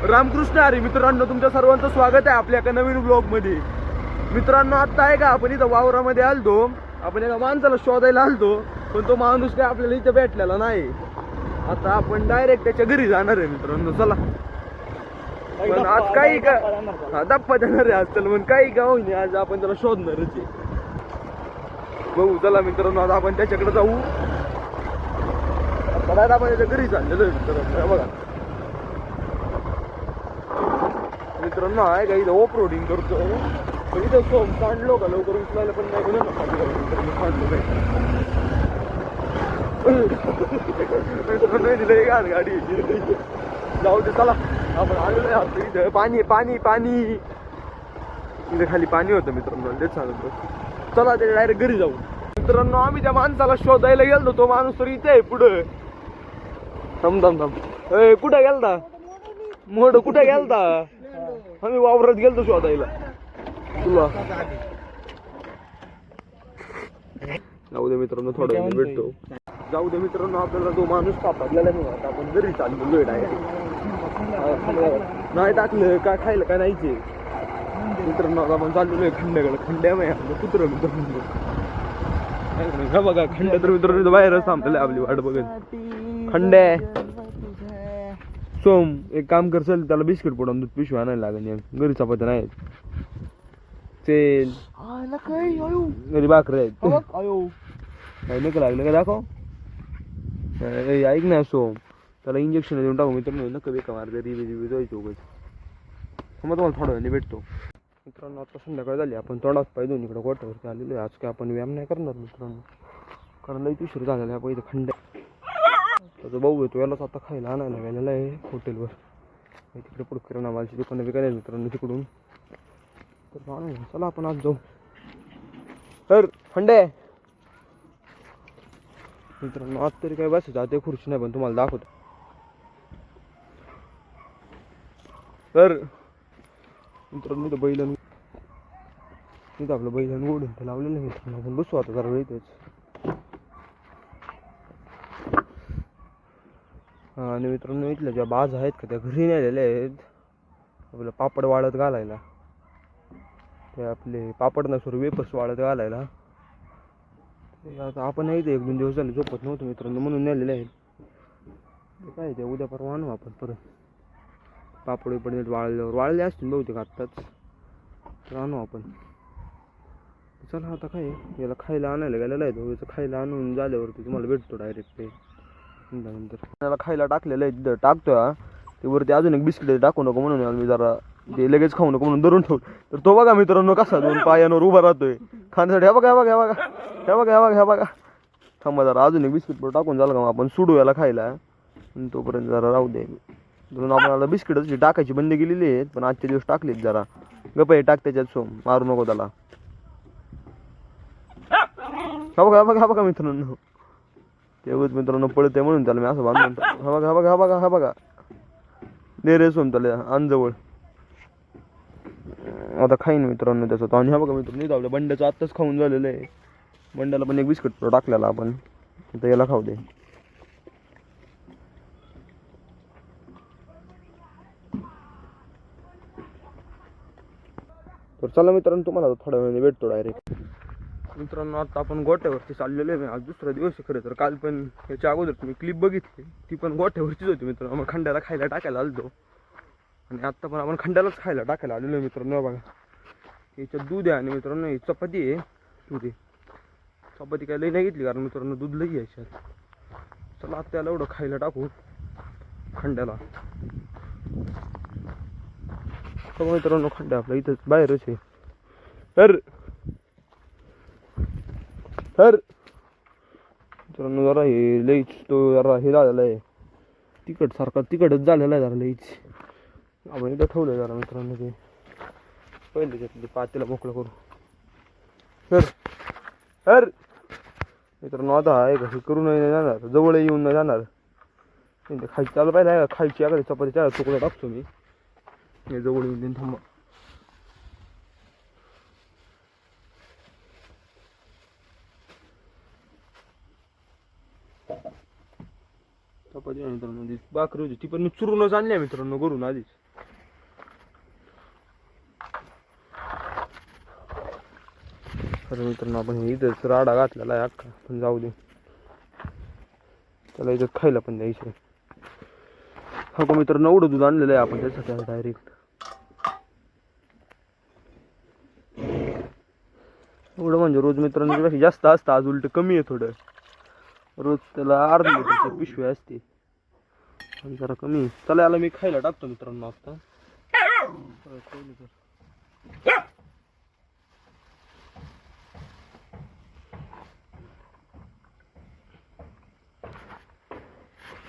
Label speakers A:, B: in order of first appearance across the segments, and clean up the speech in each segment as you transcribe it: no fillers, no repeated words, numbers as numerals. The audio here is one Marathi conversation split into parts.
A: रामकृष्ण हरी मित्रांनो, तुमच्या सर्वांचं स्वागत आहे आपल्या एका नवीन ब्लॉग मध्ये. मित्रांनो, आता आहे का आपण इथं वावरामध्ये आलतो. आपण एका माणसाला शोधायला आलतो, पण तो माणूस काय आपल्याला इथं भेटलेला नाही. आता आपण डायरेक्ट त्याच्या घरी जाणार आहे मित्रांनो. चला, पण आज काही का दप्पा देणार आहे आज. चल पण काही का होईने, आज आपण त्याला शोधणारच आहे. बघू चला मित्रांनो, आता आपण त्याच्याकडे जाऊ. आता आपण त्याच्या घरी चाललेलो आहे मित्रांनो. बघा मित्रांनो, आहे का इथं ऑफ रोडिंग करतो, पण इथं सोम काढलो का लवकर उचलायला पण नाही म्हणून दिलं गाडी. जाऊ दे चला, आपण आलेलो आहे इथं. पाणी पाणी पाणी, इथं खाली पाणी होतं मित्रांनो, तेच सांगतो. चला ते डायरेक्ट घरी जाऊ. मित्रांनो, आम्ही त्या माणसाला शोधायला गेलो. तो माणूस तर इथे आहे पुढं. थांब थांब थांब, कुठं गेलता मोड? कुठं गेलता? आम्ही वावरात गेलतो शोधायला तुला. जाऊ दे मित्रांनो, थोडा वेळ भेटतो. जाऊ दे मित्रांनो, आपल्याला तो माणूस सापडलेला नाही. आता आपण घरी चाललेलो डायरेक्ट. नाही टाकलं काय खायला काय नाहीचे मित्रांनो. आता आपण चाललेलो आहे खंड्याकडे. खंड्या माहिती कुत्र मित्रांनो. हा बघा खंड्या तर मित्रांनो बाहेरच थांबलेलं आपली वाट बघत. खंड्या सोम, एक काम कर, चल त्याला बिस्किट पडून दूध पिशवी आणायला लागेल. घरी चपात्या नाही तेल घरी भाकर आहेत. काही नका लागलं का दाखव. ऐक ना सोम, त्याला इंजेक्शन देऊन टाकू मित्रांनो. नका बेका मारते रिबी जायचं उगाच. मग तुम्हाला थोड्या वेळाने भेटतो मित्रांनो. आता संध्याकाळ झाली, आपण तोंडात पाय दोन इकडे गोठ्यावरती आलेलो आहे. आज काय आपण व्यायाम नाही करणार मित्रांनो, कारण लई उशीर झालेला आहे. इथं खंड्या त्याचा भाऊ येतो, यालाच आता खायला आणायला गेलेला आहे हॉटेलवर. तिकडे पुढे किराणा मालची दुकानं विकायला मित्रांनो तिकडून. तर आणू, चला आपण आज जाऊ. तर खंडे मित्रांनो, आज तरी काय बसायचं ते खुर्ची नाही, पण तुम्हाला दाखवतो. तर मित्रांनो, इथं बैलन तिथं आपलं बैलन ओढून ते लावलेलं मित्रांनो. आपण बसू आता जरा वेळ इथेच. आणि मित्रांनो, इथल्या ज्या बाज आहेत का त्या घरी नेलेल्या आहेत आपलं पापड वाळत घालायला. ते आपले पापड नसवर वेपर्स वाळत घालायला. आता आपण इथे 1-2 दिवस झाले झोपत नव्हतं मित्रांनो, म्हणून नेलेले आहेत. ते काय ते उद्या परवा आणू आपण परत. पापड विपड वाळले असतील बहुतेक आत्ताच, तर आणू आपण. चला आता काय याला खायला आणायला गेलेला आहे तो. याचं खायला आणून झाल्यावरती तुम्हाला भेटतो डायरेक्ट. ते नंतर त्याला खायला टाकलेलं आहे तिथं टाकतोय. ते वरती अजून एक बिस्किट टाकू नको म्हणून मी जरा ते लगेच खाऊ नको म्हणून धरून ठेवलं. तर तो बघा मित्रांनो कसा 2 पायांवर उभा राहतोय खाण्यासाठी. हे बघा हे बघा हे बघा हे बघा हे बघा हे बघा. थांबा जरा, अजून एक बिस्किट टाकून झालं का आपण सोडू याला खायला. तोपर्यंत जरा राहू दे. म्हणून आपल्याला बिस्किटच टाकायची बंद केलेली आहेत, पण आजचे दिवस टाकलेत जरा. गप हे टाक त्याच्यात सोम, मारू नको त्याला. हा बघा हा बघा हा बघा मित्रांनो, तेवढंच मित्रांनो पळते म्हणून त्याला मी असं बांधून. हा बघा हा बघा हा बघा हा बघा. दे रे सोम त्याला अंजवळ. आता खाईन मित्रांनो त्याचं. आणि हा बघा मित्रांनो, इथं आपल्या बंड्याचं आत्ताच खाऊन झालेलं आहे. बंड्याला पण एक बिस्किट टाकलेला आपण, तर याला खाऊ दे. तर चला मित्रांनो, तुम्हाला थोड्या वेळाने भेटतो डायरेक्ट. मित्रांनो, आता आपण गोठ्यावरती चाललेलो आहे. आज दुसरा दिवस आहे खरं तर. काल पण याच्या अगोदर तुम्ही क्लिप बघितली, ती पण गोठ्यावरचीच होती मित्रांनो. मग खंड्याला खायला टाकायला आलतो, आणि आत्ता पण आपण खंड्यालाच खायला टाकायला आलेलो आहे मित्रांनो. बघा याच्यात दूध आहे, आणि मित्रांनो ही चपाती आहे. तुझी चपाती काय लई नाही घेतली, कारण मित्रांनो दूध लई याच्यात. चला आता त्याला एवढं खायला टाकू खंड्याला. तर मित्रांनो, खंड्या आपल्या इथंच बाहेरच आहे. तर मित्रांनो, जरा हे लईच तो जरा हे झालेला आहे, तिखट सारखा तिखटच झालेला आहे जरा लईच. आपण इथं ठेवलं जरा मित्रांनो. ते पहिले त्यातले पातेला मोकळं करू. तर मित्रांनो, आता आहे का हे करून नाही जाणार, जवळ येऊन नाही जाणार. खायची चालू पाहिजे आहे का, खायची एखादी चपातीच्या तुकडा टाकतो मी. हे जवळ येऊन थांबा. चपाती मित्रांनो, भाकरी होती ती पण मी चुरूनच आणली मित्रांनो घरून आधीच. तर मित्रांनो आपण इथंच राडा घातलेला आहे अख्खा, पण जाऊ दे, त्याला इथं खायला पण द्यायचं. हा का मित्रांनो, एवढं दूध आणलेलं आहे आपण त्याच्यासाठी डायरेक्ट. एवढं म्हणजे रोज मित्रांनो जास्त असतं, आज उलट कमी आहे थोडं. रोज त्याला अर्धा लिटरची पिशवी असते, जरा कमी. चला याला मी खायला टाकतो मित्रांनो आता.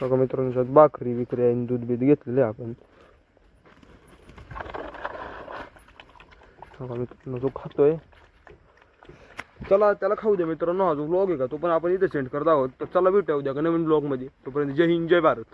A: बघा मित्रांनो, भाकरी बिकरी आणि दूध बीध घेतलेले आपण. बघा मित्रांनो, तो खातोय. चला त्याला खाऊ दे मित्रांनो. हा जो व्लॉग आहे का तो पण आपण इथे सेंड करत आहोत. तर चला भेटूया उद्या का नवीन व्लॉग मध्ये. तोपर्यंत जय हिंद जय भारत.